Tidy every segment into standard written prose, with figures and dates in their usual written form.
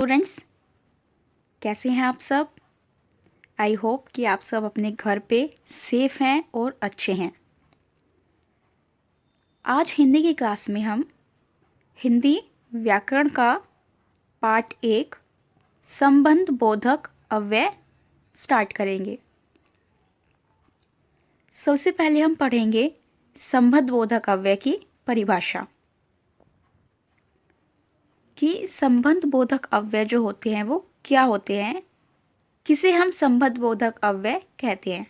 Students, कैसे हैं आप सब। आई होप कि आप सब अपने घर पे सेफ हैं और अच्छे हैं। आज हिंदी की क्लास में हम हिंदी व्याकरण का पार्ट 1 संबंध बोधक अव्यय स्टार्ट करेंगे। सबसे पहले हम पढ़ेंगे संबंध बोधक अव्यय की परिभाषा कि संबंध बोधक अव्यय जो होते हैं वो क्या होते हैं, किसे हम संबंध बोधक अव्यय कहते हैं।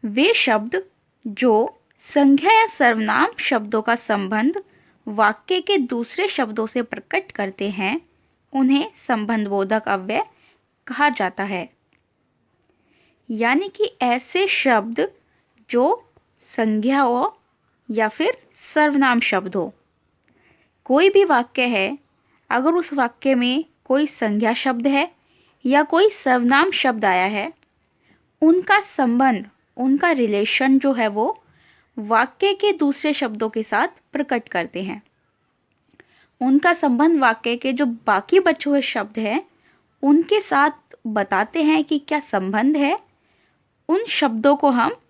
वे शब्द जो संज्ञा या सर्वनाम शब्दों का संबंध वाक्य के दूसरे शब्दों से प्रकट करते हैं उन्हें संबंध बोधक अव्यय कहा जाता है। यानी कि ऐसे शब्द जो संज्ञा हो या फिर सर्वनाम शब्द हो। कोई भी वाक्य है, अगर उस वाक्य में कोई संज्ञा शब्द है या कोई सर्वनाम शब्द आया है, उनका संबंध, उनका रिलेशन जो है वो वाक्य के दूसरे शब्दों के साथ प्रकट करते हैं। उनका संबंध वाक्य के जो बाकी बचे हुए शब्द हैं उनके साथ बताते हैं कि क्या संबंध है। उन शब्दों को हम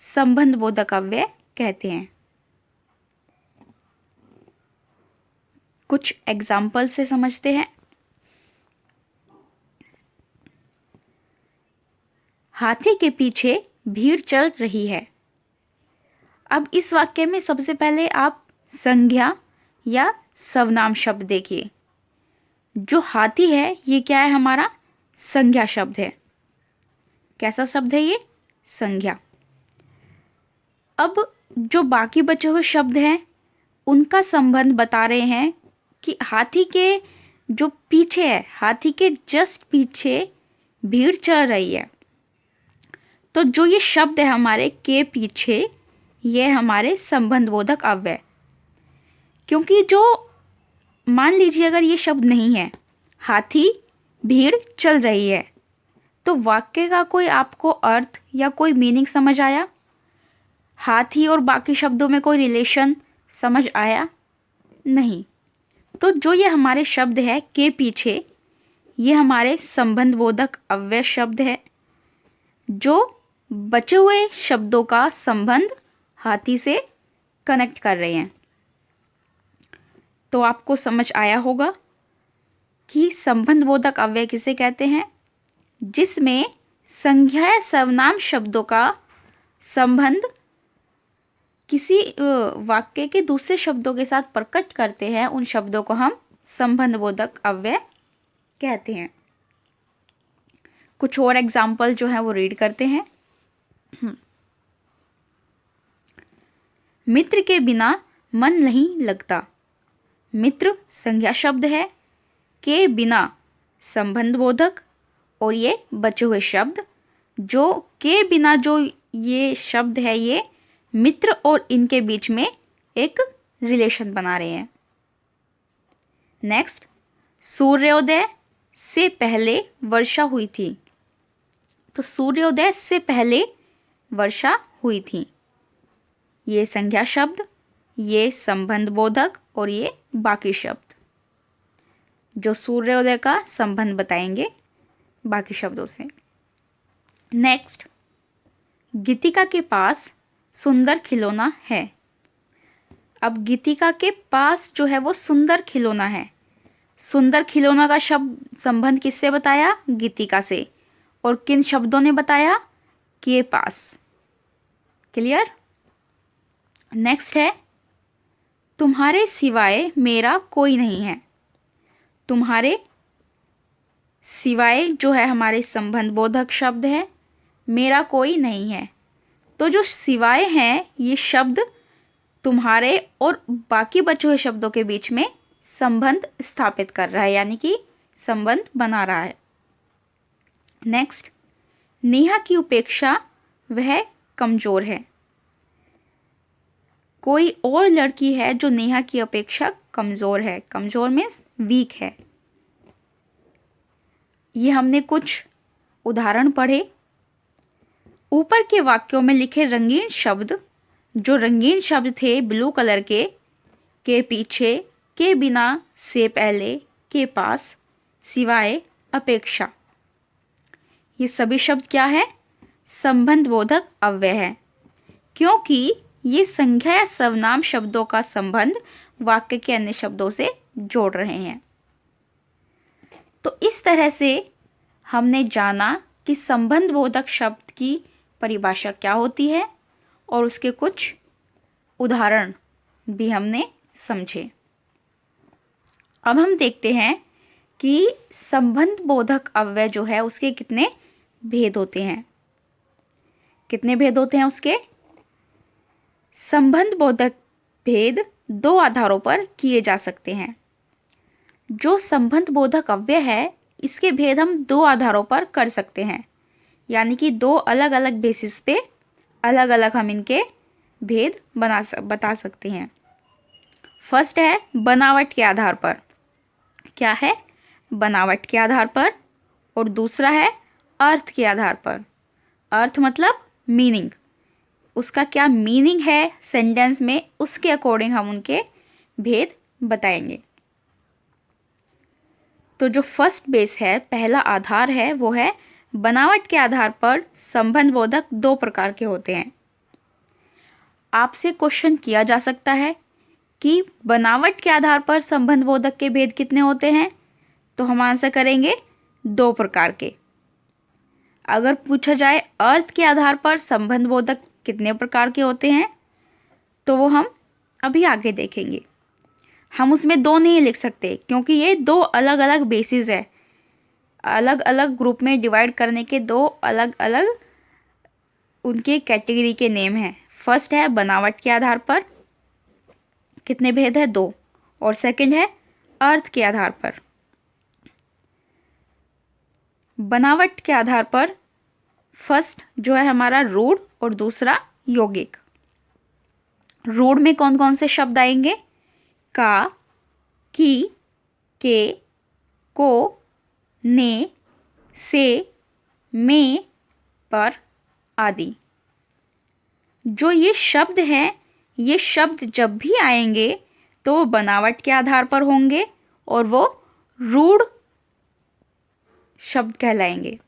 संबंध बोधक अव्यय कहते हैं। कुछ एग्जाम्पल से समझते हैं। हाथी के पीछे भीड़ चल रही है। अब इस वाक्य में सबसे पहले आप संज्ञा या सर्वनाम शब्द देखिए। जो हाथी है ये क्या है, हमारा संज्ञा शब्द है। कैसा शब्द है ये, संज्ञा। अब जो बाकी बचे हुए शब्द हैं उनका संबंध बता रहे हैं कि हाथी के जो पीछे है, हाथी के जस्ट पीछे भीड़ चल रही है। तो जो ये शब्द है हमारे के पीछे, ये हमारे संबंध बोधक अव्यय। क्योंकि जो मान लीजिए अगर ये शब्द नहीं है, हाथी भीड़ चल रही है, तो वाक्य का कोई आपको अर्थ या कोई मीनिंग समझ आया? हाथी और बाकी शब्दों में कोई रिलेशन समझ आया? नहीं। तो जो ये हमारे शब्द है के पीछे, ये हमारे संबंध बोधक अव्यय शब्द है जो बचे हुए शब्दों का संबंध हाथी से कनेक्ट कर रहे हैं। तो आपको समझ आया होगा कि संबंध बोधक अव्यय किसे कहते हैं, जिसमें संज्ञा या सर्वनाम शब्दों का संबंध किसी वाक्य के दूसरे शब्दों के साथ प्रकट करते हैं। उन शब्दों को हम संबंध बोधक अव्यय कहते हैं। कुछ और एग्जाम्पल जो है वो रीड करते हैं। मित्र के बिना मन नहीं लगता। मित्र संज्ञा शब्द है, के बिना संबंध बोधक, और ये बचे हुए शब्द जो के बिना जो ये शब्द है ये मित्र और इनके बीच में एक रिलेशन बना रहे हैं। नेक्स्ट, सूर्योदय से पहले वर्षा हुई थी। तो सूर्योदय से पहले वर्षा हुई थी, ये संज्ञा शब्द, ये संबंध बोधक, और ये बाकी शब्द जो सूर्योदय का संबंध बताएंगे बाकी शब्दों से। नेक्स्ट, गीतिका के पास सुंदर खिलौना है। अब गीतिका के पास जो है वो सुंदर खिलौना है। सुंदर खिलौना का शब्द संबंध किससे बताया, गीतिका से, और किन शब्दों ने बताया, के पास। क्लियर। नेक्स्ट है, तुम्हारे सिवाय मेरा कोई नहीं है। तुम्हारे सिवाय जो है हमारे संबंध बोधक शब्द है, मेरा कोई नहीं है। तो जो सिवाय है ये शब्द तुम्हारे और बाकी बचे हुए शब्दों के बीच में संबंध स्थापित कर रहा है, यानी कि संबंध बना रहा है। नेक्स्ट, नेहा की उपेक्षा वह कमजोर है। कोई और लड़की है जो नेहा की अपेक्षा कमजोर है। कमजोर मीन्स वीक है। ये हमने कुछ उदाहरण पढ़े। ऊपर के वाक्यों में लिखे रंगीन शब्द, जो रंगीन शब्द थे ब्लू कलर के पीछे के बिना, से पहले, के पास, सिवाय, अपेक्षा। ये सभी शब्द क्या है? संबंध बोधक अव्यय है, क्योंकि ये संज्ञा या सर्वनाम शब्दों का संबंध वाक्य के अन्य शब्दों से जोड़ रहे हैं। तो इस तरह से हमने जाना कि संबंध बोधक शब्द की परिभाषा क्या होती है और उसके कुछ उदाहरण भी हमने समझे। अब हम देखते हैं कि संबंध बोधक अव्यय जो है उसके कितने भेद होते हैं। कितने भेद होते हैं उसके? संबंध बोधक भेद दो आधारों पर किए जा सकते हैं। जो संबंध बोधक अव्यय है इसके भेद हम दो आधारों पर कर सकते हैं, यानी कि दो अलग अलग बेसिस पे अलग अलग हम इनके भेद बता सकते हैं। फर्स्ट है बनावट के आधार पर। क्या है? बनावट के आधार पर। और दूसरा है अर्थ के आधार पर। अर्थ मतलब मीनिंग, उसका क्या मीनिंग है सेंटेंस में, उसके अकॉर्डिंग हम उनके भेद बताएंगे। तो जो फर्स्ट बेस है, पहला आधार है, वो है बनावट के आधार पर संबंध बोधक दो प्रकार के होते हैं। आपसे क्वेश्चन किया जा सकता है कि बनावट के आधार पर संबंध बोधक के भेद कितने होते हैं, तो हम आंसर करेंगे दो प्रकार के। अगर पूछा जाए अर्थ के आधार पर संबंध बोधक कितने प्रकार के होते हैं, तो वो हम अभी आगे देखेंगे। हम उसमें दो नहीं लिख सकते क्योंकि ये दो अलग अलग बेसिस है, अलग अलग ग्रुप में डिवाइड करने के दो अलग अलग उनके कैटेगरी के नेम हैं। फर्स्ट है बनावट के आधार पर, कितने भेद है? दो। और सेकंड है अर्थ के आधार पर। बनावट के आधार पर फर्स्ट जो है हमारा रूढ़ और दूसरा यौगिक। रूढ़ में कौन कौन से शब्द आएंगे? का, की, के, को, ने, से, में, पर आदि। जो ये शब्द हैं, ये शब्द जब भी आएंगे तो वो बनावट के आधार पर होंगे और वो रूढ़ शब्द कहलाएंगे।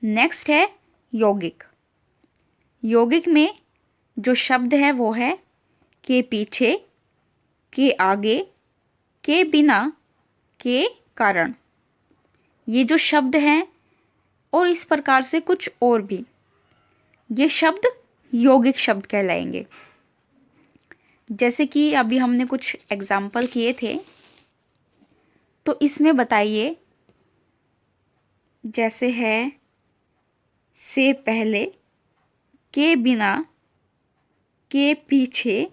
नेक्स्ट है यौगिक। यौगिक में जो शब्द है वो है के पीछे, के आगे, के बिना, के कारण। ये जो शब्द हैं और इस प्रकार से कुछ और भी, ये शब्द यौगिक शब्द कहलाएंगे। जैसे कि अभी हमने कुछ एग्जाम्पल किए थे, तो इसमें बताइए, जैसे है से पहले, के बिना, के पीछे।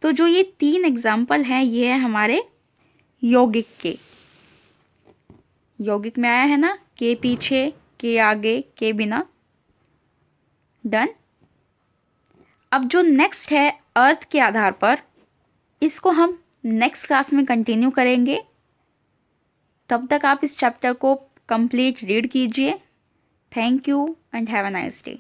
तो जो ये तीन एग्जाम्पल हैं ये है हमारे यौगिक के। यौगिक में आया है ना, के पीछे, के आगे, के बिना। डन। अब जो नेक्स्ट है अर्थ के आधार पर, इसको हम नेक्स्ट क्लास में कंटिन्यू करेंगे। तब तक आप इस चैप्टर को कंप्लीट रीड कीजिए। Thank you and have a nice day.